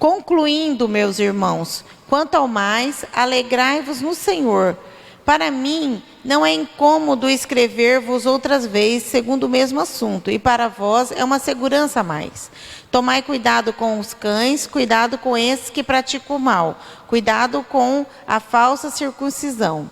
Concluindo, meus irmãos, quanto ao mais, alegrai-vos no Senhor. Para mim, não é incômodo escrever-vos outras vezes, segundo o mesmo assunto, e para vós é uma segurança a mais. Tomai cuidado com os cães, cuidado com esses que praticam o mal, cuidado com a falsa circuncisão.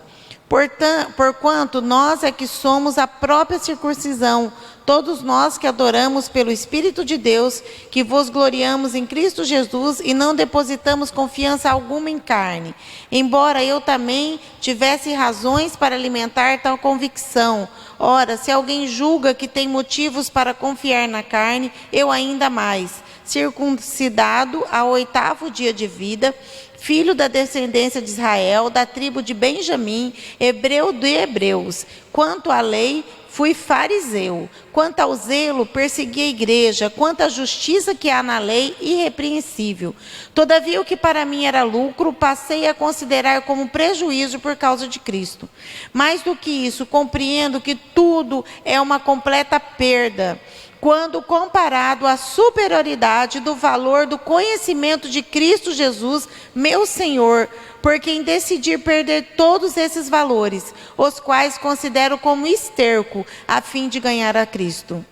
Porquanto nós é que somos a própria circuncisão, todos nós que adoramos pelo Espírito de Deus, que vos gloriamos em Cristo Jesus e não depositamos confiança alguma em carne. Embora eu também tivesse razões para alimentar tal convicção. Ora, se alguém julga que tem motivos para confiar na carne, eu ainda mais. Circuncidado ao 8º dia de vida, filho da descendência de Israel, da tribo de Benjamim, hebreu de hebreus. Quanto à lei, fui fariseu. Quanto ao zelo, persegui a igreja. Quanto à justiça que há na lei, irrepreensível. Todavia, o que para mim era lucro, passei a considerar como prejuízo por causa de Cristo. Mais do que isso, compreendo que tudo é uma completa perda, quando comparado à superioridade do valor do conhecimento de Cristo Jesus, meu Senhor, por quem decidi perder todos esses valores, os quais considero como esterco, a fim de ganhar a Cristo.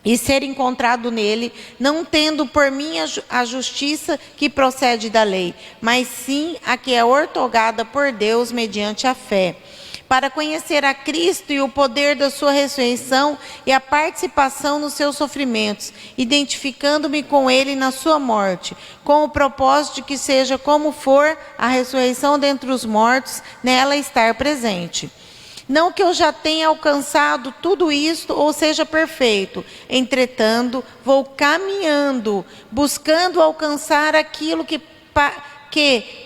E ser encontrado nele, não tendo por mim a justiça que procede da lei, mas sim a que é outorgada por Deus mediante a fé, para conhecer a Cristo e o poder da sua ressurreição e a participação nos seus sofrimentos, identificando-me com ele na sua morte, com o propósito de que seja como for a ressurreição dentre os mortos, nela estar presente. Não que eu já tenha alcançado tudo isto ou seja perfeito, entretanto, vou caminhando, buscando alcançar aquilo que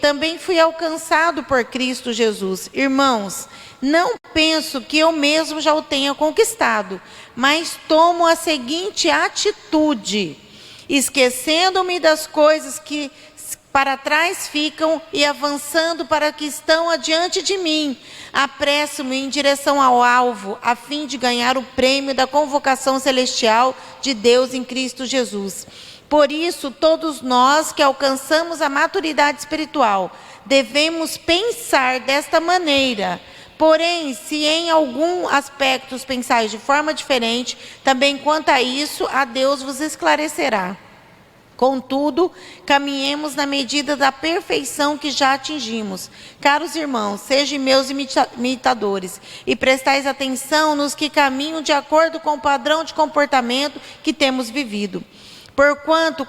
também fui alcançado por Cristo Jesus. Irmãos, não penso que eu mesmo já o tenha conquistado, mas tomo a seguinte atitude: esquecendo-me das coisas que para trás ficam e avançando para que estão adiante de mim, apresso-me em direção ao alvo, a fim de ganhar o prêmio da convocação celestial de Deus em Cristo Jesus. Por isso, todos nós que alcançamos a maturidade espiritual, devemos pensar desta maneira. Porém, se em algum aspecto pensais de forma diferente, também quanto a isso, a Deus vos esclarecerá. Contudo, caminhemos na medida da perfeição que já atingimos. Caros irmãos, sejam meus imitadores e prestais atenção nos que caminham de acordo com o padrão de comportamento que temos vivido. Porquanto,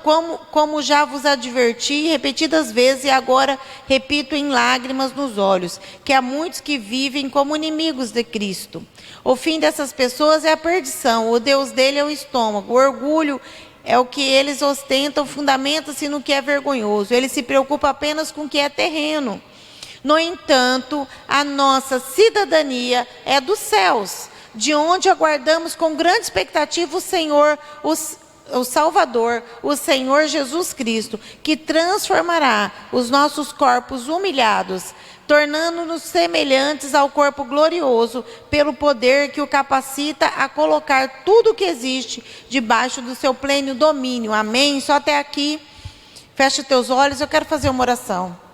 como já vos adverti repetidas vezes e agora repito em lágrimas nos olhos, que há muitos que vivem como inimigos de Cristo. O fim dessas pessoas é a perdição, o Deus dele é o estômago, o orgulho é o que eles ostentam, fundamenta-se no que é vergonhoso. Ele se preocupa apenas com o que é terreno. No entanto, a nossa cidadania é dos céus, de onde aguardamos com grande expectativa o Senhor, o Salvador, o Senhor Jesus Cristo, que transformará os nossos corpos humilhados, tornando-nos semelhantes ao corpo glorioso, pelo poder que o capacita a colocar tudo o que existe debaixo do seu pleno domínio. Amém? Só até aqui. Fecha teus olhos, eu quero fazer uma oração.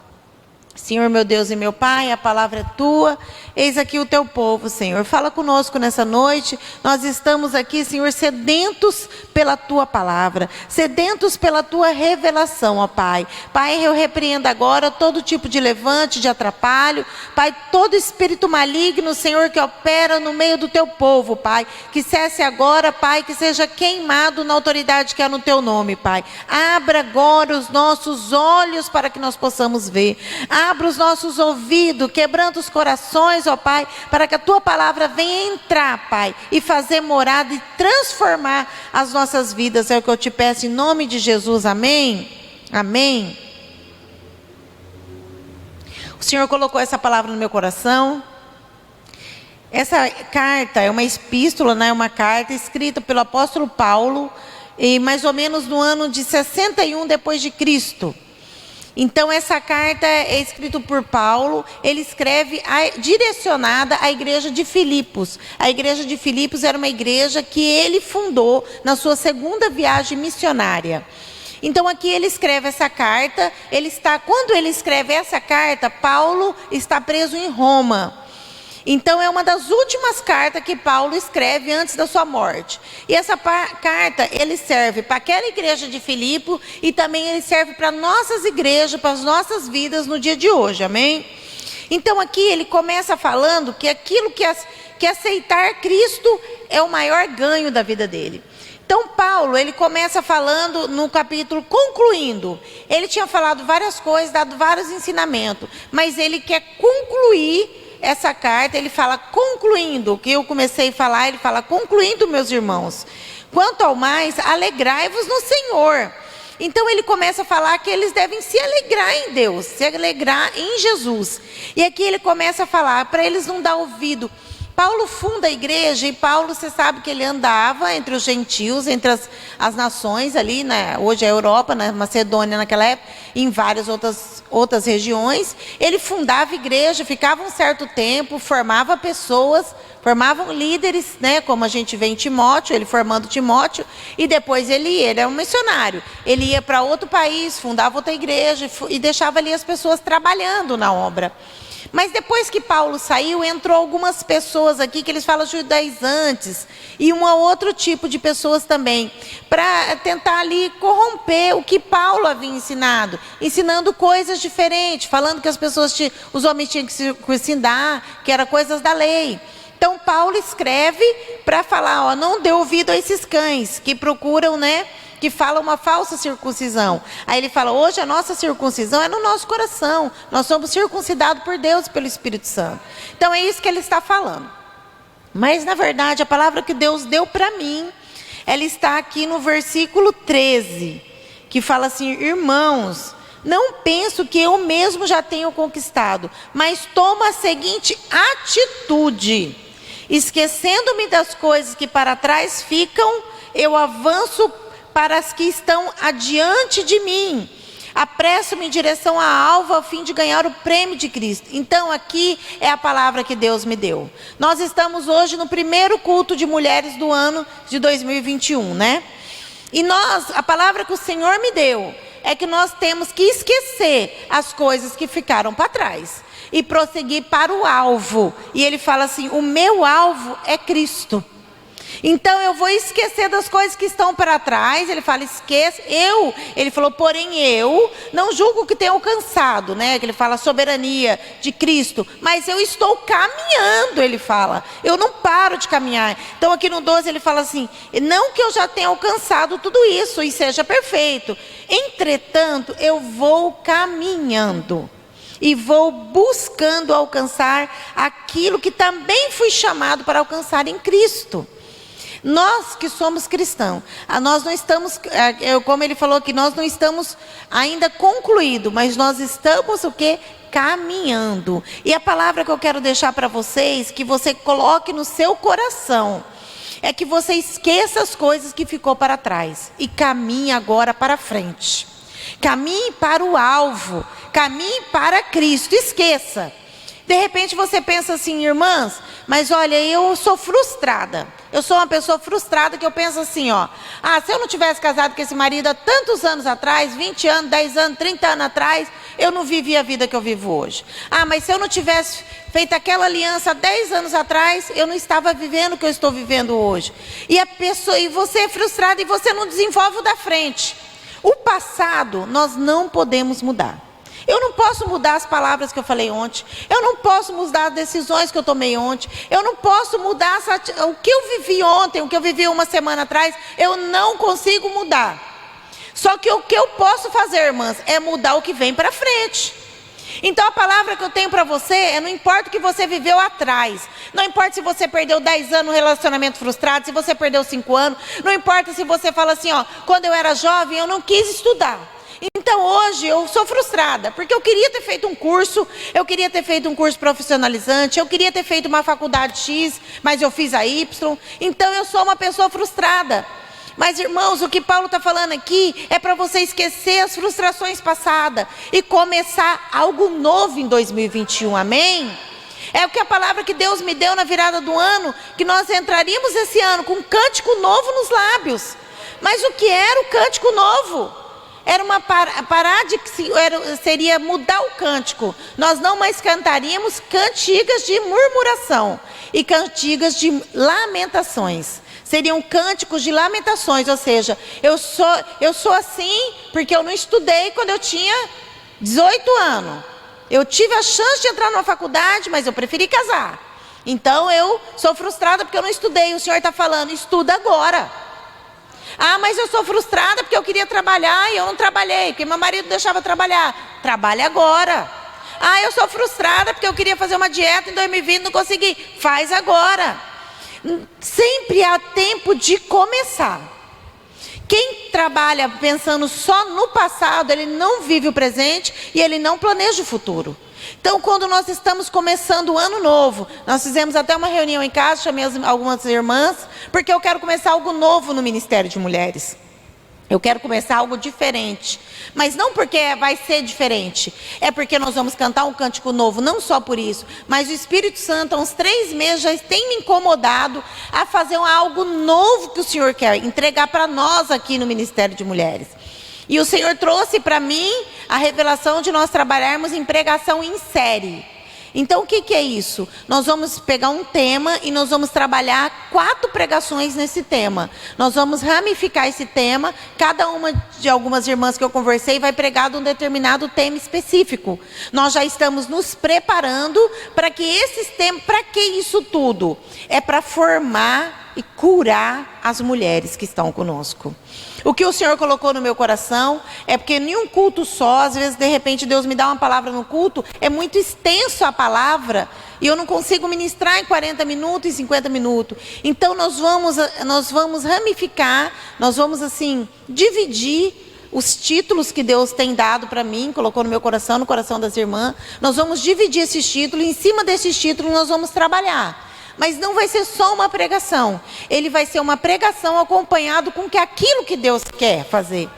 Senhor, meu Deus e meu Pai, a palavra é tua, eis aqui o teu povo, Senhor. Fala conosco nessa noite, nós estamos aqui, Senhor, sedentos pela tua palavra, sedentos pela tua revelação, ó Pai. Pai, eu repreendo agora todo tipo de levante, de atrapalho, Pai, todo espírito maligno, Senhor, que opera no meio do teu povo, Pai, que cesse agora, Pai, que seja queimado na autoridade que há no teu nome, Pai. Abra agora os nossos olhos para que nós possamos ver. Abra os nossos ouvidos, quebrando os corações, ó Pai, para que a tua palavra venha entrar, Pai, e fazer morada e transformar as nossas vidas. É o que eu te peço em nome de Jesus. Amém? Amém. O Senhor colocou essa palavra no meu coração. Essa carta é uma epístola, né? É uma carta escrita pelo apóstolo Paulo, e mais ou menos no ano de 61 depois de Cristo. Então essa carta é escrita por Paulo, ele escreve direcionada à igreja de Filipos. A igreja de Filipos era uma igreja que ele fundou na sua segunda viagem missionária. Então aqui ele escreve essa carta, quando ele escreve essa carta, Paulo está preso em Roma. Então é uma das últimas cartas que Paulo escreve antes da sua morte. E essa carta, ele serve para aquela igreja de Filipe e também ele serve para nossas igrejas, para as nossas vidas no dia de hoje, amém? Então aqui ele começa falando que aquilo que aceitar Cristo é o maior ganho da vida dele. Então Paulo, ele começa falando no capítulo, concluindo. Ele tinha falado várias coisas, dado vários ensinamentos, mas ele quer concluir essa carta. Ele fala concluindo, o que eu comecei a falar, ele fala concluindo, meus irmãos. Quanto ao mais, alegrai-vos no Senhor. Então ele começa a falar que eles devem se alegrar em Deus, se alegrar em Jesus. E aqui ele começa a falar, para eles não dar ouvido. Paulo funda a igreja e Paulo, você sabe que ele andava entre os gentios, entre as nações ali, né? Hoje é a Europa, na Macedônia naquela época, em várias outras regiões. Ele fundava a igreja, ficava um certo tempo, formava pessoas, formavam líderes, né? Como a gente vê em Timóteo, ele formando Timóteo, e depois ele era um missionário. Ele ia para outro país, fundava outra igreja e deixava ali as pessoas trabalhando na obra. Mas depois que Paulo saiu, entrou algumas pessoas aqui, que eles falam judaizantes, e um outro tipo de pessoas também, para tentar ali corromper o que Paulo havia ensinado, ensinando coisas diferentes, falando que os homens tinham que se circuncidar, que eram coisas da lei. Então Paulo escreve para falar, ó, não dê ouvido a esses cães que procuram, né? Que fala uma falsa circuncisão. Aí ele fala, hoje a nossa circuncisão é no nosso coração. Nós somos circuncidados por Deus e pelo Espírito Santo. Então é isso que ele está falando. Mas na verdade a palavra que Deus deu para mim, ela está aqui no versículo 13. Que fala assim, irmãos, não penso que eu mesmo já tenho conquistado, mas tomo a seguinte atitude. Esquecendo-me das coisas que para trás ficam, eu avanço para as que estão adiante de mim. Apresso-me em direção à alva, a fim de ganhar o prêmio de Cristo. Então aqui é a palavra que Deus me deu. Nós estamos hoje no primeiro culto de mulheres do ano de 2021, né? E a palavra que o Senhor me deu é que nós temos que esquecer as coisas que ficaram para trás e prosseguir para o alvo. E ele fala assim, o meu alvo é Cristo. Então eu vou esquecer das coisas que estão para trás. Ele fala, esqueça. Ele falou, porém eu não julgo que tenha alcançado, né? Que ele fala soberania de Cristo, mas eu estou caminhando, ele fala. Eu não paro de caminhar. Então aqui no 12 ele fala assim, não que eu já tenha alcançado tudo isso e seja perfeito. Entretanto, eu vou caminhando e vou buscando alcançar aquilo que também fui chamado para alcançar em Cristo. Nós que somos cristãos, nós não estamos, como ele falou aqui, nós não estamos ainda concluídos, mas nós estamos o quê? Caminhando. E a palavra que eu quero deixar para vocês, que você coloque no seu coração, é que você esqueça as coisas que ficou para trás e caminhe agora para frente. Caminhe para o alvo, caminhe para Cristo, esqueça. De repente você pensa assim, irmãs, mas olha, eu sou frustrada. Eu sou uma pessoa frustrada que eu penso assim, ó. Se eu não tivesse casado com esse marido há tantos anos atrás, 20 anos, 10 anos, 30 anos atrás, eu não vivia a vida que eu vivo hoje. Mas se eu não tivesse feito aquela aliança há 10 anos atrás, eu não estava vivendo o que eu estou vivendo hoje. E você é frustrado e você não desenvolve o da frente. O passado nós não podemos mudar. Eu não posso mudar as palavras que eu falei ontem. Eu não posso mudar as decisões que eu tomei ontem. Eu não posso mudar o que eu vivi ontem, o que eu vivi uma semana atrás. Eu não consigo mudar. Só que o que eu posso fazer, irmãs, é mudar o que vem para frente. Então a palavra que eu tenho para você é, não importa o que você viveu atrás. Não importa se você perdeu 10 anos no relacionamento frustrado, se você perdeu 5 anos. Não importa se você fala assim, ó, quando eu era jovem eu não quis estudar. Então hoje eu sou frustrada, porque eu queria ter feito um curso, profissionalizante, eu queria ter feito uma faculdade X, mas eu fiz a Y, então eu sou uma pessoa frustrada. Mas irmãos, o que Paulo está falando aqui é para você esquecer as frustrações passadas e começar algo novo em 2021, amém? É o que a palavra que Deus me deu na virada do ano, que nós entraríamos esse ano com um cântico novo nos lábios. Mas o que era o cântico novo? Era seria mudar o cântico. Nós não mais cantaríamos cantigas de murmuração e cantigas de lamentações. Seriam cânticos de lamentações, ou seja, eu sou assim porque eu não estudei quando eu tinha 18 anos. Eu tive a chance de entrar numa faculdade, mas eu preferi casar. Então eu sou frustrada porque eu não estudei. O Senhor está falando, estuda agora. Ah, mas eu sou frustrada porque eu queria trabalhar e eu não trabalhei, porque meu marido deixava trabalhar. Trabalha agora. Ah, eu sou frustrada porque eu queria fazer uma dieta em 2020 e não consegui. Faz agora. Sempre há tempo de começar. Quem trabalha pensando só no passado, ele não vive o presente e ele não planeja o futuro. Então, quando nós estamos começando o ano novo, nós fizemos até uma reunião em casa, chamei algumas irmãs, porque eu quero começar algo novo no Ministério de Mulheres. Eu quero começar algo diferente, mas não porque vai ser diferente, é porque nós vamos cantar um cântico novo, não só por isso, mas o Espírito Santo há uns 3 meses já tem me incomodado a fazer algo novo que o Senhor quer entregar para nós aqui no Ministério de Mulheres. E o Senhor trouxe para mim a revelação de nós trabalharmos em pregação em série. Então o que é isso? Nós vamos pegar um tema e nós vamos trabalhar 4 pregações nesse tema. Nós vamos ramificar esse tema, cada uma de algumas irmãs que eu conversei vai pregar de um determinado tema específico. Nós já estamos nos preparando para que esses temas, para que isso tudo? É para formar e curar as mulheres que estão conosco. O que o Senhor colocou no meu coração é porque em um culto só, às vezes de repente Deus me dá uma palavra no culto, é muito extenso a palavra e eu não consigo ministrar em 40 minutos e 50 minutos. Então nós vamos ramificar, nós vamos assim dividir os títulos que Deus tem dado para mim, colocou no meu coração, no coração das irmãs. Nós vamos dividir esses títulos e em cima desses títulos nós vamos trabalhar. Mas não vai ser só uma pregação. Ele vai ser uma pregação acompanhado com aquilo que Deus quer fazer.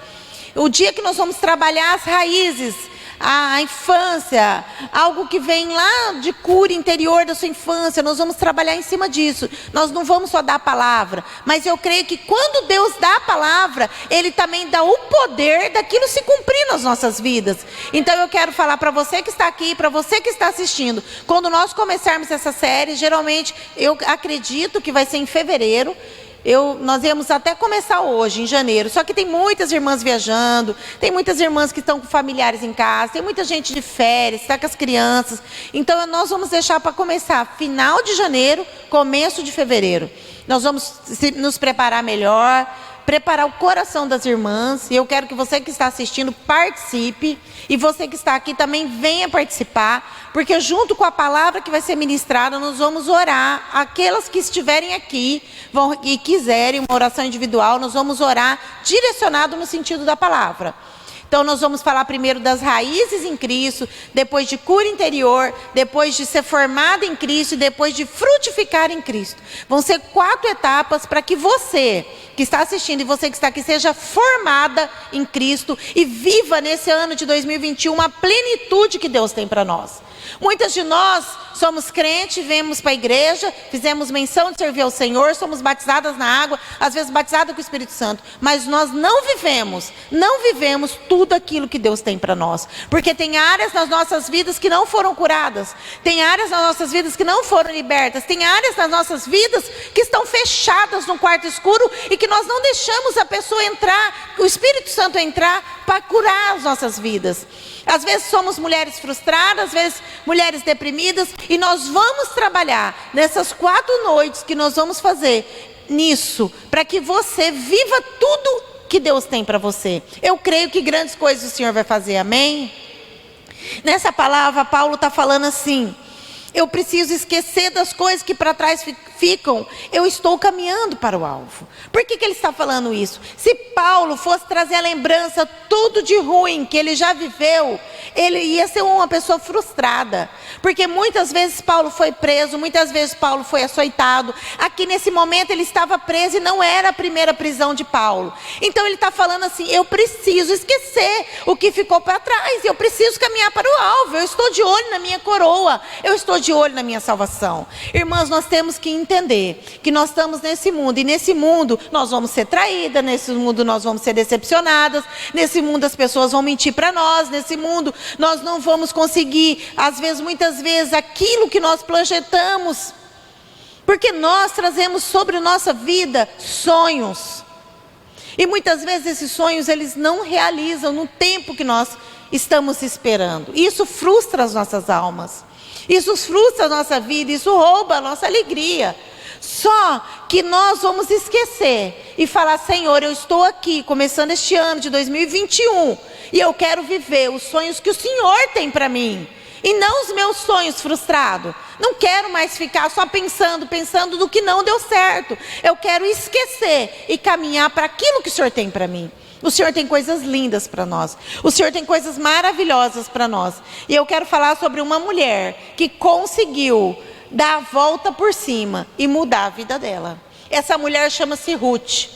O dia que nós vamos trabalhar as raízes, a infância, algo que vem lá de cura interior da sua infância, nós vamos trabalhar em cima disso. Nós não vamos só dar a palavra, mas eu creio que quando Deus dá a palavra, Ele também dá o poder daquilo se cumprir nas nossas vidas. Então eu quero falar para você que está aqui, para você que está assistindo, quando nós começarmos essa série, geralmente eu acredito que vai ser em fevereiro. Nós íamos até começar hoje, em janeiro, só que tem muitas irmãs viajando, tem muitas irmãs que estão com familiares em casa, tem muita gente de férias, está com as crianças. Então nós vamos deixar para começar final de janeiro, começo de fevereiro. Nós vamos nos preparar melhor, preparar o coração das irmãs, e eu quero que você que está assistindo participe, e você que está aqui também venha participar, porque junto com a palavra que vai ser ministrada, nós vamos orar. Aquelas que estiverem aqui e quiserem uma oração individual, nós vamos orar direcionado no sentido da palavra. Então nós vamos falar primeiro das raízes em Cristo, depois de cura interior, depois de ser formada em Cristo e depois de frutificar em Cristo. Vão ser 4 etapas para que você que está assistindo e você que está aqui seja formada em Cristo e viva nesse ano de 2021 a plenitude que Deus tem para nós. Muitas de nós somos crentes, viemos para a igreja, fizemos menção de servir ao Senhor, somos batizadas na água, às vezes batizadas com o Espírito Santo, mas nós não vivemos tudo aquilo que Deus tem para nós, porque tem áreas nas nossas vidas que não foram curadas, tem áreas nas nossas vidas que não foram libertas, tem áreas nas nossas vidas que estão fechadas num quarto escuro e que nós não deixamos a pessoa entrar, o Espírito Santo entrar para curar as nossas vidas. Às vezes somos mulheres frustradas, às vezes mulheres deprimidas, e nós vamos trabalhar nessas 4 noites que nós vamos fazer nisso, para que você viva tudo que Deus tem para você. Eu creio que grandes coisas o Senhor vai fazer, amém? Nessa palavra, Paulo está falando assim: eu preciso esquecer das coisas que para trás ficam, eu estou caminhando para o alvo. Por que ele está falando isso? Se Paulo fosse trazer a lembrança tudo de ruim que ele já viveu, ele ia ser uma pessoa frustrada, porque muitas vezes Paulo foi preso, muitas vezes Paulo foi açoitado. Aqui nesse momento ele estava preso e não era a primeira prisão de Paulo. Então ele está falando assim: eu preciso esquecer o que ficou para trás, eu preciso caminhar para o alvo, eu estou de olho na minha coroa, eu estou de olho na minha salvação. Irmãs, nós temos que entender entender que nós estamos nesse mundo, e nesse mundo nós vamos ser traídas, nesse mundo nós vamos ser decepcionadas, nesse mundo as pessoas vão mentir para nós, nesse mundo nós não vamos conseguir, muitas vezes, aquilo que nós projetamos, porque nós trazemos sobre nossa vida sonhos, e muitas vezes esses sonhos eles não realizam no tempo que nós estamos esperando. Isso frustra as nossas almas, isso frustra a nossa vida, isso rouba a nossa alegria. Só que nós vamos esquecer e falar: Senhor, eu estou aqui começando este ano de 2021 e eu quero viver os sonhos que o Senhor tem para mim, e não os meus sonhos frustrados. Não quero mais ficar só pensando do que não deu certo. Eu quero esquecer e caminhar para aquilo que o Senhor tem para mim. O Senhor tem coisas lindas para nós. O Senhor tem coisas maravilhosas para nós. E eu quero falar sobre uma mulher que conseguiu dar a volta por cima e mudar a vida dela. Essa mulher chama-se Ruth.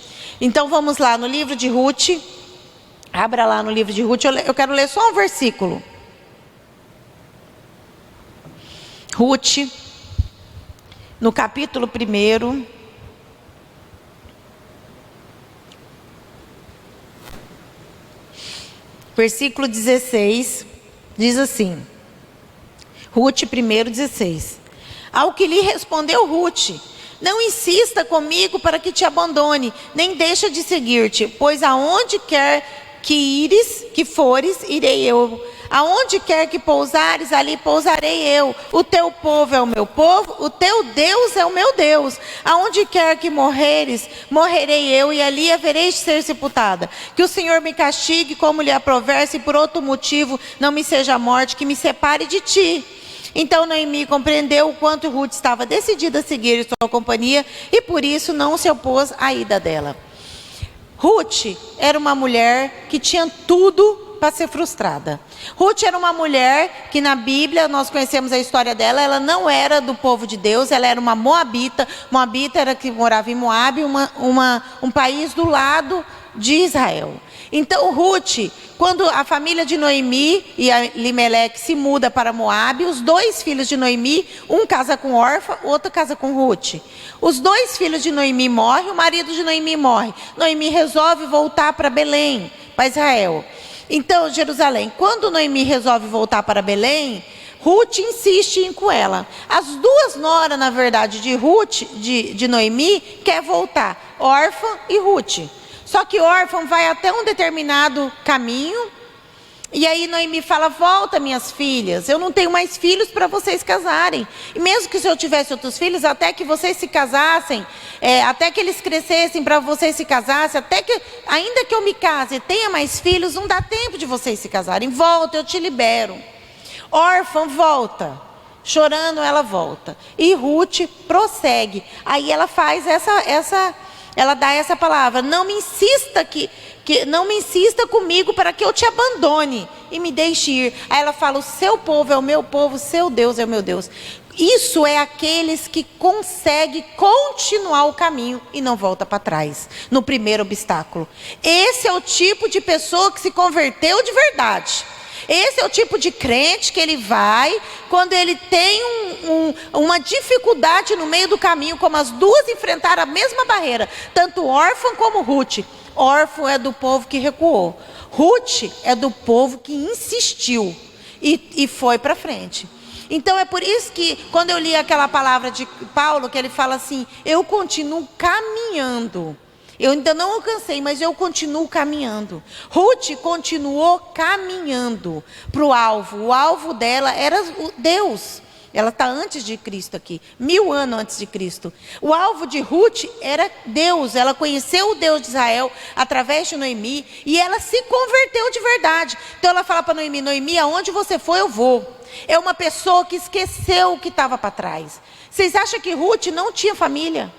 Então vamos lá no livro de Ruth. Abra lá no livro de Ruth. Eu quero ler só um versículo. Ruth, no capítulo 1. Versículo 16, diz assim, Ruth 1:16. Ao que lhe respondeu Ruth: não insista comigo para que te abandone, nem deixa de seguir-te, pois aonde quer que fores, irei eu. Aonde quer que pousares, ali pousarei eu. O teu povo é o meu povo, o teu Deus é o meu Deus. Aonde quer que morreres, morrerei eu, e ali haverei de ser sepultada. Que o Senhor me castigue como lhe aprover, se por outro motivo não me seja a morte, que me separe de ti. Então Noemi compreendeu o quanto Ruth estava decidida a seguir sua companhia, e por isso não se opôs à ida dela. Ruth era uma mulher que tinha tudo para ser frustrada. Ruth era uma mulher que na Bíblia, nós conhecemos a história dela, ela não era do povo de Deus, ela era uma moabita. Moabita era que morava em Moabe, um país do lado de Israel. Então Ruth, quando a família de Noemi e Elimeleque se muda para Moabe, os dois filhos de Noemi, um casa com Orfa, o outro casa com Ruth. Os dois filhos de Noemi morrem, o marido de Noemi morre. Noemi resolve voltar para Belém, para Israel. Então, Jerusalém, quando Noemi resolve voltar para Belém, Ruth insiste em ir com ela. As duas noras, na verdade, de Ruth, de Noemi, quer voltar, Orfa e Ruth. Só que Orfa vai até um determinado caminho, e aí Noemi fala: volta, minhas filhas, eu não tenho mais filhos para vocês casarem. E mesmo que se eu tivesse outros filhos, até que vocês se casassem, até que eles crescessem para vocês se casassem, ainda que eu me case e tenha mais filhos, não dá tempo de vocês se casarem. Volta, eu te libero. Órfã volta, chorando ela volta. E Ruth prossegue. Aí ela faz ela dá essa palavra: não me insista não me insista comigo para que eu te abandone e me deixe ir. Aí ela fala: o seu povo é o meu povo, o seu Deus é o meu Deus. Isso é aqueles que conseguem continuar o caminho e não volta para trás no primeiro obstáculo. Esse é o tipo de pessoa que se converteu de verdade. Esse é o tipo de crente que ele vai quando ele tem uma dificuldade no meio do caminho, como as duas enfrentaram a mesma barreira, tanto órfão como Ruth. Órfão é do povo que recuou, Ruth é do povo que insistiu e foi para frente. Então é por isso que quando eu li aquela palavra de Paulo, que ele fala assim: eu continuo caminhando. Eu ainda não alcancei, mas eu continuo caminhando. Ruth continuou caminhando para o alvo. O alvo dela era Deus. Ela está antes de Cristo aqui, 1000 anos antes de Cristo. O alvo de Ruth era Deus. Ela conheceu o Deus de Israel através de Noemi e ela se converteu de verdade. Então ela fala para Noemi: Noemi, aonde você for eu vou. É uma pessoa que esqueceu o que estava para trás. Vocês acham que Ruth não tinha família?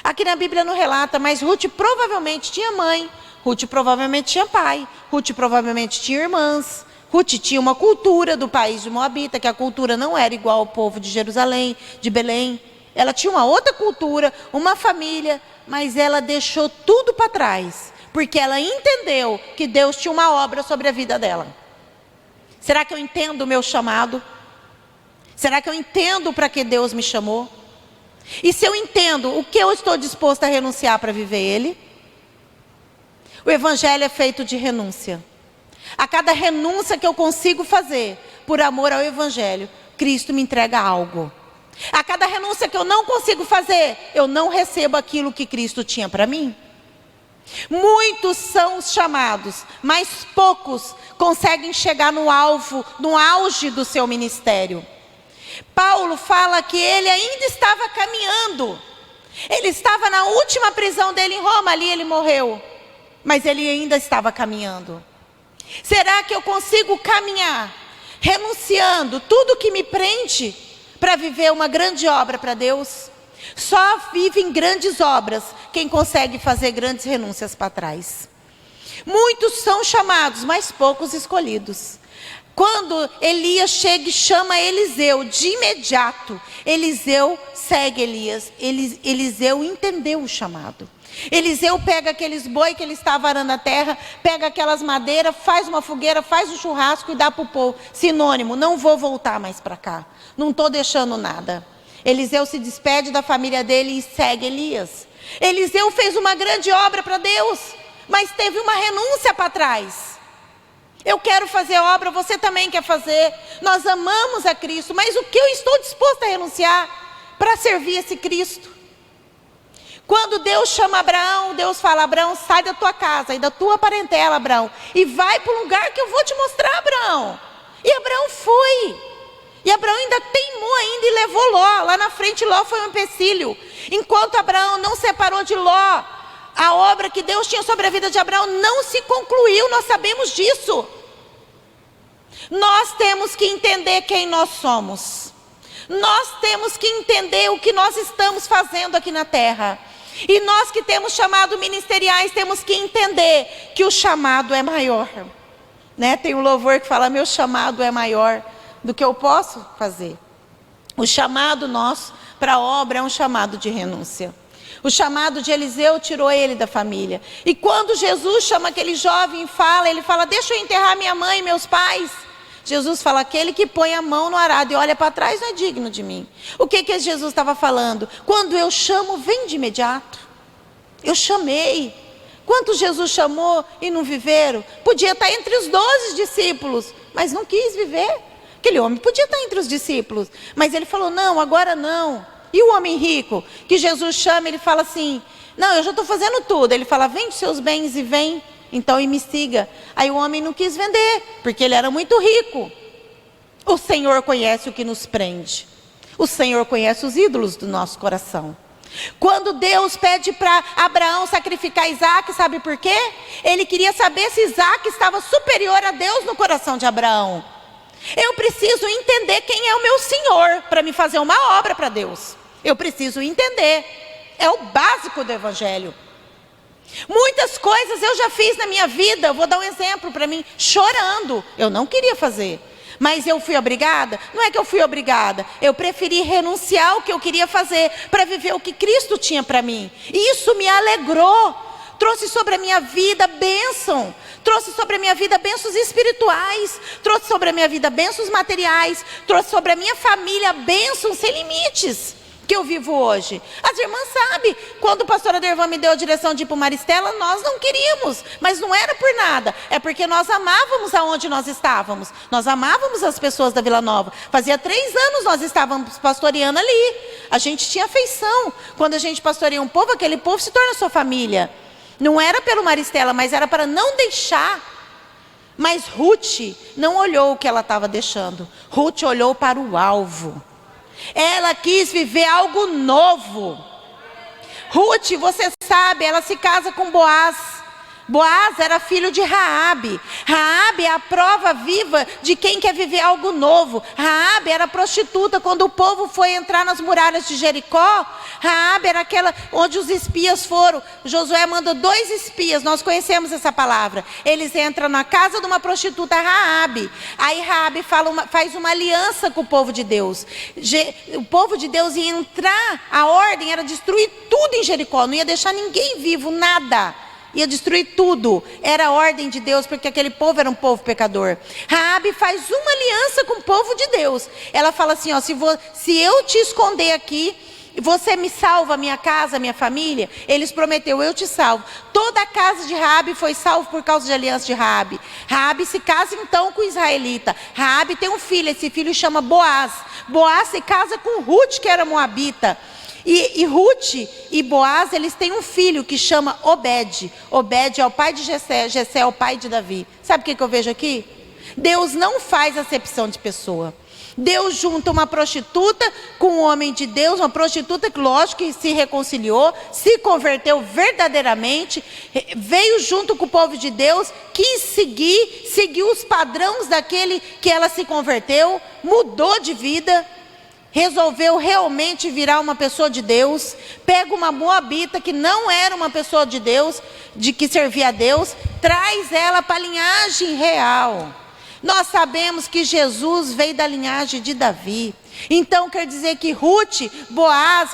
Aqui na Bíblia não relata, mas Ruth provavelmente tinha mãe, Ruth provavelmente tinha pai, Ruth provavelmente tinha irmãs. Ruth tinha uma cultura do país de Moabita, que a cultura não era igual ao povo de Jerusalém, de Belém. Ela tinha uma outra cultura, uma família, mas ela deixou tudo para trás, porque ela entendeu que Deus tinha uma obra sobre a vida dela. Será que eu entendo o meu chamado? Será que eu entendo para que Deus me chamou? E se eu entendo o que eu estou disposto a renunciar para viver ele? O evangelho é feito de renúncia. A cada renúncia que eu consigo fazer por amor ao evangelho, Cristo me entrega algo. A cada renúncia que eu não consigo fazer, eu não recebo aquilo que Cristo tinha para mim. Muitos são os chamados, mas poucos conseguem chegar no alvo, no auge do seu ministério. Paulo fala que ele ainda estava caminhando. Ele estava na última prisão dele em Roma, ali ele morreu. Mas ele ainda estava caminhando. Será que eu consigo caminhar, renunciando tudo que me prende, para viver uma grande obra para Deus? Só vive em grandes obras quem consegue fazer grandes renúncias para trás. Muitos são chamados, mas poucos escolhidos. Quando Elias chega e chama Eliseu, de imediato, Eliseu segue Elias. Eliseu entendeu o chamado. Eliseu pega aqueles boi que ele estava arando a terra, pega aquelas madeiras, faz uma fogueira, faz um churrasco e dá para o povo. Sinônimo, não vou voltar mais para cá, não estou deixando nada. Eliseu se despede da família dele e segue Elias. Eliseu fez uma grande obra para Deus, mas teve uma renúncia para trás. Eu quero fazer obra, você também quer fazer. Nós amamos a Cristo, mas o que eu estou disposto a renunciar para servir esse Cristo? Quando Deus chama Abraão, Deus fala: Abraão, sai da tua casa e da tua parentela, Abraão, e vai para o lugar que eu vou te mostrar, Abraão. E Abraão foi. E Abraão ainda teimou ainda e levou Ló. Lá na frente Ló foi um empecilho. Enquanto Abraão não separou de Ló, a obra que Deus tinha sobre a vida de Abraão não se concluiu, nós sabemos disso. Nós temos que entender quem nós somos. Nós temos que entender o que nós estamos fazendo aqui na terra. E nós que temos chamado ministeriais, temos que entender que o chamado é maior. Né? Tem um louvor que fala: meu chamado é maior do que eu posso fazer. O chamado nosso para a obra é um chamado de renúncia. O chamado de Eliseu tirou ele da família. E quando Jesus chama aquele jovem e fala, ele fala: deixa eu enterrar minha mãe e meus pais. Jesus fala: aquele que põe a mão no arado e olha para trás não é digno de mim. O que Jesus estava falando? Quando eu chamo, vem de imediato. Eu chamei. Quantos Jesus chamou e não viveram? Podia estar entre os 12 discípulos, mas não quis viver. Aquele homem podia estar entre os discípulos, mas ele falou: não, agora não. E o homem rico, que Jesus chama, ele fala assim: não, eu já estou fazendo tudo. Ele fala: vende seus bens e vem, então, e me siga. Aí o homem não quis vender, porque ele era muito rico. O Senhor conhece o que nos prende. O Senhor conhece os ídolos do nosso coração. Quando Deus pede para Abraão sacrificar Isaac, sabe por quê? Ele queria saber se Isaac estava superior a Deus no coração de Abraão. Eu preciso entender quem é o meu Senhor para me fazer uma obra para Deus. Eu preciso entender. É o básico do evangelho. Muitas coisas eu já fiz na minha vida. Eu vou dar um exemplo para mim, chorando. Eu não queria fazer, mas eu fui obrigada? Não é que eu fui obrigada. Eu preferi renunciar ao que eu queria fazer para viver o que Cristo tinha para mim. E isso me alegrou. Trouxe sobre a minha vida bênção. Trouxe sobre a minha vida bênçãos espirituais. Trouxe sobre a minha vida bênçãos materiais. Trouxe sobre a minha família bênçãos sem limites que eu vivo hoje. As irmãs sabem, quando o pastor Adervan me deu a direção de ir para o Maristela, nós não queríamos, mas não era por nada, é porque nós amávamos aonde nós estávamos, nós amávamos as pessoas da Vila Nova. Fazia 3 anos nós estávamos pastoreando ali, a gente tinha afeição. Quando a gente pastoreia um povo, aquele povo se torna sua família. Não era pelo Maristela, mas era para não deixar. Mas Ruth não olhou o que ela estava deixando, Ruth olhou para o alvo. Ela quis viver algo novo. Ruth, você sabe, ela se casa com Boaz. Boaz era filho de Raabe. Raabe é a prova viva de quem quer viver algo novo. Raabe era prostituta. Quando o povo foi entrar nas muralhas de Jericó, Raabe era aquela onde os espias foram. Josué manda 2 espias, nós conhecemos essa palavra. Eles entram na casa de uma prostituta, Raabe. Aí Raabe faz uma aliança com o povo de Deus. O povo de Deus ia entrar, a ordem era destruir tudo em Jericó. Não ia deixar ninguém vivo, nada. Ia destruir tudo. Era a ordem de Deus, porque aquele povo era um povo pecador. Raabe faz uma aliança com o povo de Deus. Ela fala assim, ó, se eu te esconder aqui, você me salva, minha casa, minha família? Eles prometeu, eu te salvo. Toda a casa de Raabe foi salva por causa de aliança de Raabe. Raabe se casa então com o israelita. Raabe tem um filho, esse filho chama Boaz. Boaz se casa com Ruth, que era moabita. E Ruth e Boaz, eles têm um filho que chama Obed. Obed é o pai de Jessé, Jessé é o pai de Davi. Sabe o que eu vejo aqui? Deus não faz acepção de pessoa. Deus junta uma prostituta com um homem de Deus, uma prostituta que lógico que se reconciliou, se converteu verdadeiramente, veio junto com o povo de Deus, quis seguiu os padrões daquele que ela se converteu, mudou de vida, resolveu realmente virar uma pessoa de Deus, pega uma moabita que não era uma pessoa de Deus, de que servia a Deus, traz ela para a linhagem real. Nós sabemos que Jesus veio da linhagem de Davi. Então quer dizer que Ruth, Boaz,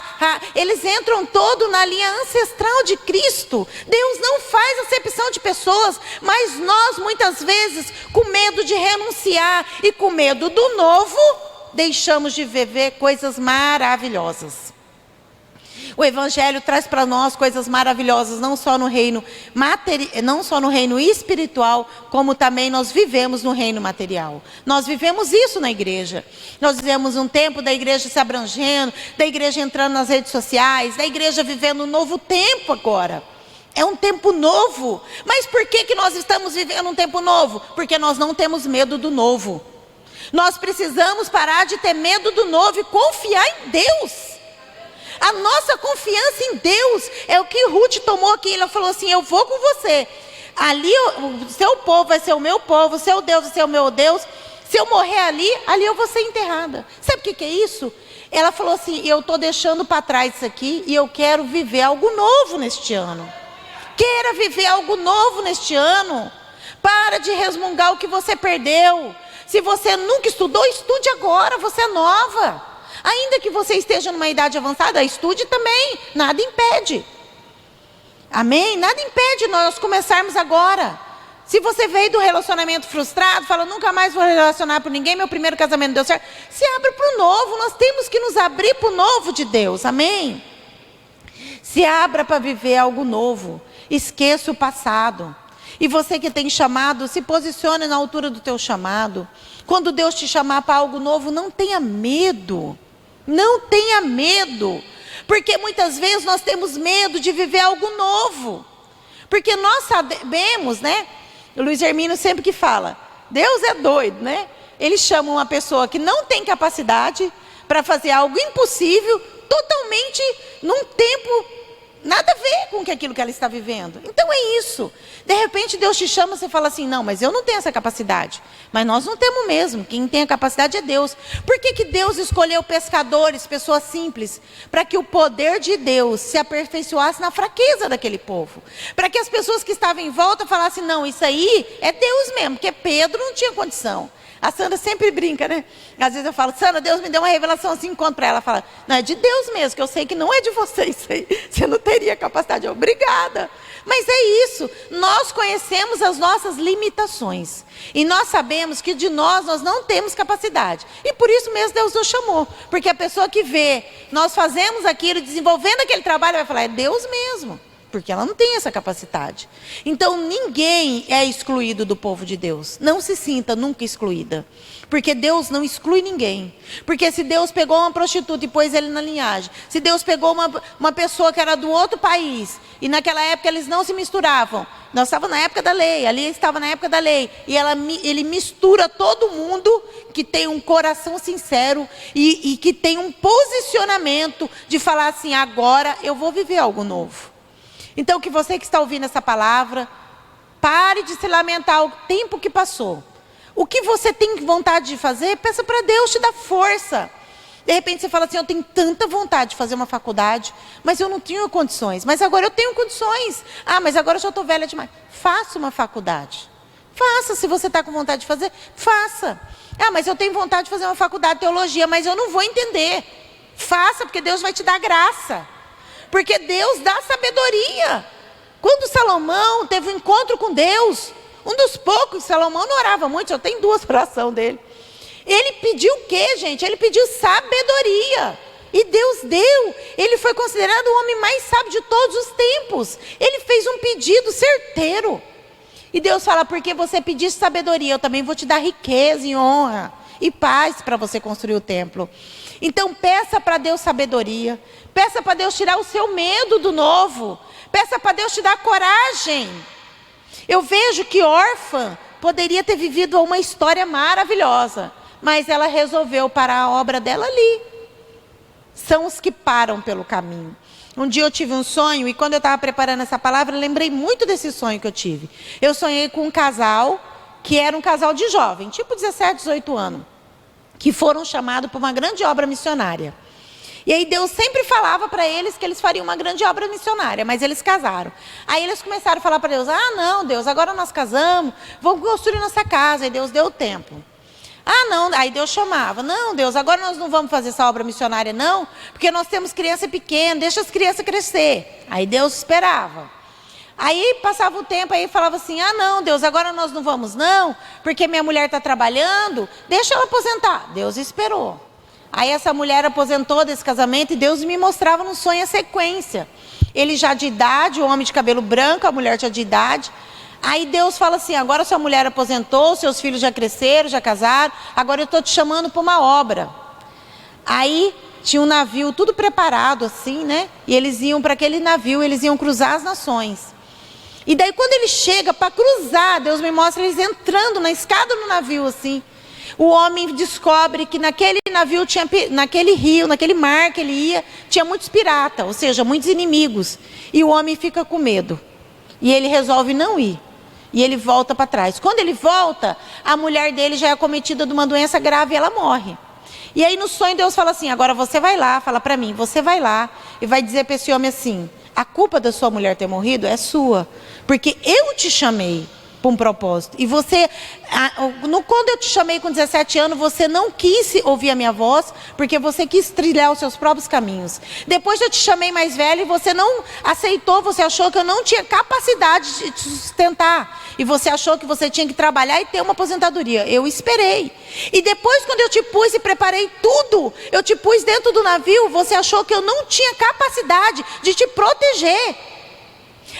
eles entram todos na linha ancestral de Cristo. Deus não faz acepção de pessoas, mas nós muitas vezes, com medo de renunciar e com medo do novo, deixamos de viver coisas maravilhosas. O Evangelho traz para nós coisas maravilhosas, não só no reino espiritual, como também nós vivemos no reino material. Nós vivemos isso na igreja. Nós vivemos um tempo da igreja se abrangendo, da igreja entrando nas redes sociais, da igreja vivendo um novo tempo agora. É um tempo novo. Mas por que nós estamos vivendo um tempo novo? Porque nós não temos medo do novo. Nós precisamos parar de ter medo do novo e confiar em Deus. A nossa confiança em Deus é o que Ruth tomou aqui. Ela falou assim, eu vou com você. Ali o seu povo vai ser o meu povo, o seu Deus vai ser o meu Deus. Se eu morrer ali eu vou ser enterrada. Sabe o que é isso? Ela falou assim, eu estou deixando para trás isso aqui e eu quero viver algo novo neste ano. Queira viver algo novo neste ano. Para de resmungar o que você perdeu. Se você nunca estudou, estude agora, você é nova. Ainda que você esteja numa idade avançada, estude também, nada impede. Amém? Nada impede nós começarmos agora. Se você veio do relacionamento frustrado, fala, nunca mais vou relacionar com ninguém, meu primeiro casamento deu certo. Se abre para o novo, nós temos que nos abrir para o novo de Deus, amém? Se abra para viver algo novo, esqueça o passado. E você que tem chamado, se posicione na altura do teu chamado. Quando Deus te chamar para algo novo, não tenha medo. Não tenha medo. Porque muitas vezes nós temos medo de viver algo novo. Porque nós sabemos, né? O Luiz Hermínio sempre que fala, Deus é doido, né? Ele chama uma pessoa que não tem capacidade para fazer algo impossível, totalmente num tempo nada a ver com aquilo que ela está vivendo. Então é isso. De repente Deus te chama e você fala assim, não, mas eu não tenho essa capacidade. Mas nós não temos mesmo. Quem tem a capacidade é Deus. Por que Deus escolheu pescadores, pessoas simples? Para que o poder de Deus se aperfeiçoasse na fraqueza daquele povo. Para que as pessoas que estavam em volta falassem, não, isso aí é Deus mesmo. Porque Pedro não tinha condição. A Sandra sempre brinca, né? Às vezes eu falo, Sandra, Deus me deu uma revelação assim, conto para ela. Ela fala, não, é de Deus mesmo, que eu sei que não é de você isso aí. Você não teria capacidade. Obrigada. Mas é isso. Nós conhecemos as nossas limitações. E nós sabemos que de nós não temos capacidade. E por isso mesmo Deus nos chamou. Porque a pessoa que vê, nós fazemos aquilo, desenvolvendo aquele trabalho, vai falar, é Deus mesmo. Porque ela não tem essa capacidade. Então ninguém é excluído do povo de Deus. Não se sinta nunca excluída. Porque Deus não exclui ninguém. Porque se Deus pegou uma prostituta e pôs ele na linhagem. Se Deus pegou uma pessoa que era do outro país. E naquela época eles não se misturavam. Nós estávamos na época da lei. Ali estava na época da lei. E ele mistura todo mundo que tem um coração sincero. E que tem um posicionamento de falar assim, agora eu vou viver algo novo. Então, que você que está ouvindo essa palavra, pare de se lamentar o tempo que passou. O que você tem vontade de fazer, peça para Deus te dar força. De repente você fala assim, eu tenho tanta vontade de fazer uma faculdade, mas eu não tenho condições. Mas agora eu tenho condições. Ah, mas agora eu já estou velha demais. Faça uma faculdade. Faça, se você está com vontade de fazer, faça. Ah, mas eu tenho vontade de fazer uma faculdade de teologia, mas eu não vou entender. Faça, porque Deus vai te dar graça. Porque Deus dá sabedoria. Quando Salomão teve um encontro com Deus, um dos poucos, Salomão não orava muito, só tem 2 orações dele. Ele pediu o quê, gente? Ele pediu sabedoria. E Deus deu. Ele foi considerado o homem mais sábio de todos os tempos. Ele fez um pedido certeiro. E Deus fala, porque você pedisse sabedoria, eu também vou te dar riqueza e honra e paz para você construir o templo. Então peça para Deus sabedoria. Peça para Deus tirar o seu medo do novo. Peça para Deus te dar coragem. Eu vejo que órfã poderia ter vivido uma história maravilhosa, mas ela resolveu parar a obra dela ali. São os que param pelo caminho. Um dia eu tive um sonho, e quando eu estava preparando essa palavra, eu lembrei muito desse sonho que eu tive. Eu sonhei com um casal, que era um casal de jovem, tipo 17, 18 anos, que foram chamados para uma grande obra missionária. E aí Deus sempre falava para eles que eles fariam uma grande obra missionária, mas eles casaram. Aí eles começaram a falar para Deus, não, Deus, agora nós casamos, vamos construir nossa casa. E Deus deu o tempo. Não, aí Deus chamava, não, Deus, agora nós não vamos fazer essa obra missionária não, porque nós temos criança pequena, deixa as crianças crescer. Aí Deus esperava. Aí passava o tempo, aí falava assim, não, Deus, agora nós não vamos não, porque minha mulher está trabalhando, deixa ela aposentar. Deus esperou. Aí essa mulher aposentou desse casamento e Deus me mostrava no sonho a sequência. Ele já de idade, o homem de cabelo branco, a mulher já de idade. Aí Deus fala assim, agora sua mulher aposentou, seus filhos já cresceram, já casaram, agora eu estou te chamando para uma obra. Aí tinha um navio tudo preparado assim, né? E eles iam para aquele navio, eles iam cruzar as nações. E daí quando ele chega para cruzar, Deus me mostra eles entrando na escada do navio assim. O homem descobre que naquele navio, naquele rio, naquele mar que ele ia, tinha muitos piratas, ou seja, muitos inimigos. E o homem fica com medo. E ele resolve não ir. E ele volta para trás. Quando ele volta, a mulher dele já é acometida de uma doença grave e ela morre. E aí no sonho Deus fala assim, agora você vai lá, fala para mim, você vai lá e vai dizer para esse homem assim, a culpa da sua mulher ter morrido é sua, porque eu te chamei para um propósito. E você, quando eu te chamei com 17 anos, você não quis ouvir a minha voz, porque você quis trilhar os seus próprios caminhos. Depois eu te chamei mais velho e você não aceitou, você achou que eu não tinha capacidade de te sustentar. E você achou que você tinha que trabalhar e ter uma aposentadoria. Eu esperei. E depois quando eu te pus e preparei tudo, eu te pus dentro do navio, você achou que eu não tinha capacidade de te proteger.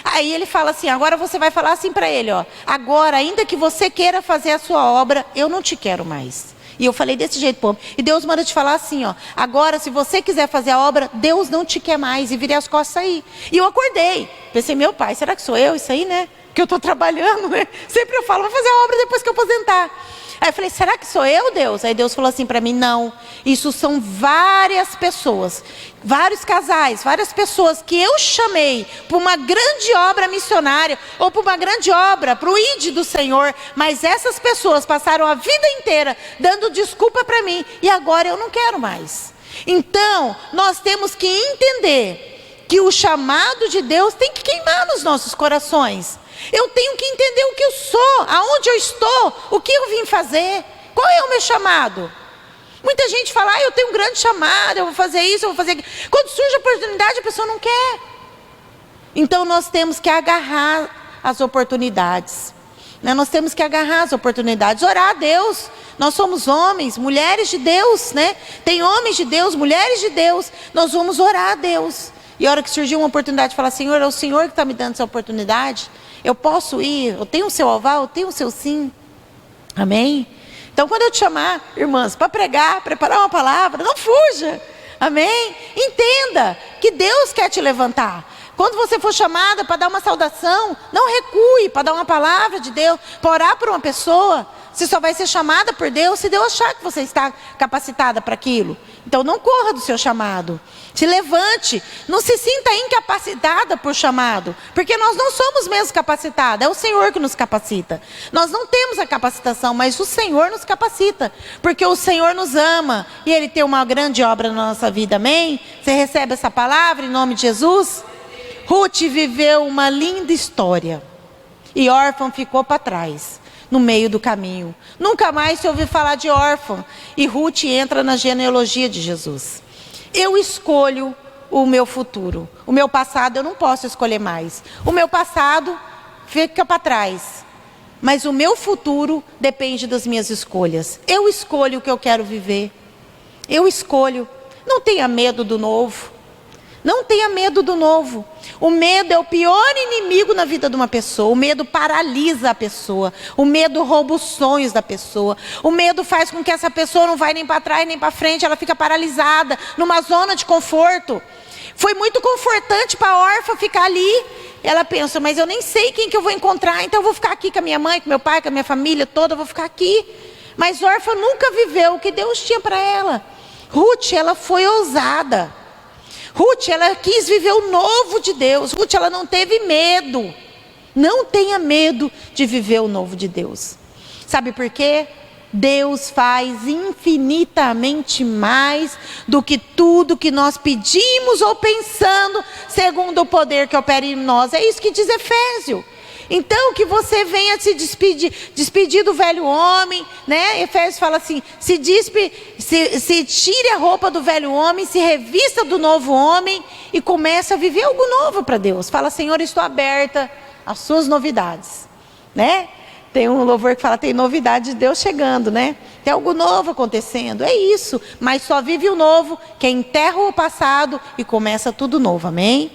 Aí ele fala assim, agora você vai falar assim para ele, agora ainda que você queira fazer a sua obra, eu não te quero mais. E eu falei desse jeito, pô. E Deus manda te falar assim, agora se você quiser fazer a obra, Deus não te quer mais. E virei as costas e saí. E eu acordei, pensei, meu pai, será que sou eu isso aí, né? Que eu estou trabalhando, né? Sempre eu falo, vou fazer a obra depois que eu aposentar. Aí eu falei, será que sou eu, Deus? Aí Deus falou assim para mim, não. Isso são várias pessoas, vários casais, várias pessoas que eu chamei para uma grande obra missionária, ou para uma grande obra, para o ID do Senhor. Mas essas pessoas passaram a vida inteira dando desculpa para mim, e agora eu não quero mais. Então, nós temos que entender que o chamado de Deus tem que queimar nos nossos corações. Eu tenho que entender o que eu sou, aonde eu estou, o que eu vim fazer, qual é o meu chamado. Muita gente fala, eu tenho um grande chamado, eu vou fazer isso, eu vou fazer aquilo. Quando surge a oportunidade, a pessoa não quer. Então nós temos que agarrar as oportunidades. Nós temos que agarrar as oportunidades, orar a Deus. Nós somos homens, mulheres de Deus, né? Tem homens de Deus, mulheres de Deus. Nós vamos orar a Deus. E a hora que surgiu uma oportunidade, falar, Senhor, é o Senhor que está me dando essa oportunidade. Eu posso ir, eu tenho o seu aval, eu tenho o seu sim. Amém? Então quando eu te chamar, irmãs, para pregar, preparar uma palavra, não fuja. Amém? Entenda que Deus quer te levantar. Quando você for chamada para dar uma saudação, não recue para dar uma palavra de Deus, para orar por uma pessoa. Você só vai ser chamada por Deus se Deus achar que você está capacitada para aquilo. Então não corra do seu chamado. Se levante. Não se sinta incapacitada por chamado. Porque nós não somos mesmo capacitados. É o Senhor que nos capacita. Nós não temos a capacitação, mas o Senhor nos capacita. Porque o Senhor nos ama. E Ele tem uma grande obra na nossa vida. Amém? Você recebe essa palavra em nome de Jesus? Ruth viveu uma linda história. E órfã ficou para trás, no meio do caminho. Nunca mais se ouviu falar de órfã. E Ruth entra na genealogia de Jesus. Eu escolho o meu futuro. O meu passado eu não posso escolher mais. O meu passado fica para trás. Mas o meu futuro depende das minhas escolhas. Eu escolho o que eu quero viver. Eu escolho. Não tenha medo do novo. Não tenha medo do novo. O medo é o pior inimigo na vida de uma pessoa. O medo paralisa a pessoa. O medo rouba os sonhos da pessoa. O medo faz com que essa pessoa não vai nem para trás nem para frente. Ela fica paralisada, numa zona de conforto. Foi muito confortante para a órfã ficar ali. Ela pensa, mas eu nem sei quem que eu vou encontrar, então eu vou ficar aqui com a minha mãe, com meu pai, com a minha família toda, eu vou ficar aqui. Mas a órfã nunca viveu o que Deus tinha para ela. Ruth, ela foi ousada. Ruth, ela quis viver o novo de Deus. Ruth, ela não teve medo. Não tenha medo de viver o novo de Deus. Sabe por quê? Deus faz infinitamente mais do que tudo que nós pedimos ou pensando, segundo o poder que opera em nós. É isso que diz Efésios. Então que você venha se despedir do velho homem, né? Efésios fala assim, se tire a roupa do velho homem, se revista do novo homem e comece a viver algo novo para Deus. Fala, Senhor, estou aberta às suas novidades, né? Tem um louvor que fala, tem novidade de Deus chegando, né? Tem algo novo acontecendo, é isso. Mas só vive o novo quem enterra o passado e começa tudo novo, amém?